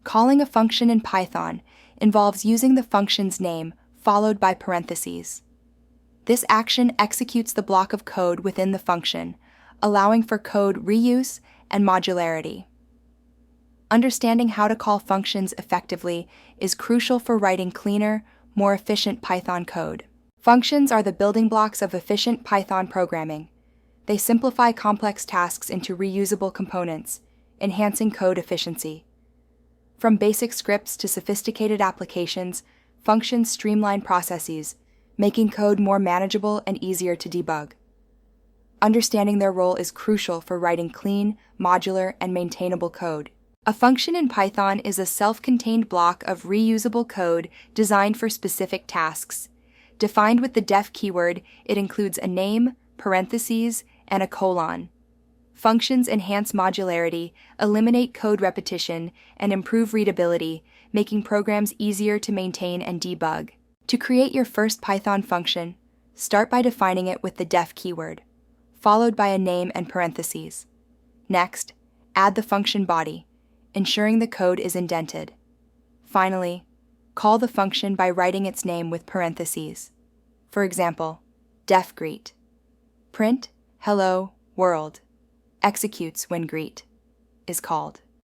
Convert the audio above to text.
Calling a function in Python involves using the function's name followed by parentheses. This action executes the block of code within the function, allowing for code reuse and modularity. Understanding how to call functions effectively is crucial for writing cleaner, more efficient Python code. Functions are the building blocks of efficient Python programming. They simplify complex tasks into reusable components, enhancing code efficiency. From basic scripts to sophisticated applications, functions streamline processes, making code more manageable and easier to debug. Understanding their role is crucial for writing clean, modular, and maintainable code. A function in Python is a self-contained block of reusable code designed for specific tasks. Defined with the def keyword, it includes a name, parentheses, and a colon. Functions enhance modularity, eliminate code repetition, and improve readability, making programs easier to maintain and debug. To create your first Python function, start by defining it with the def keyword, followed by a name and parentheses. Next, add the function body, ensuring the code is indented. Finally, call the function by writing its name with parentheses. For example, def greet. Print hello world executes when greet is called.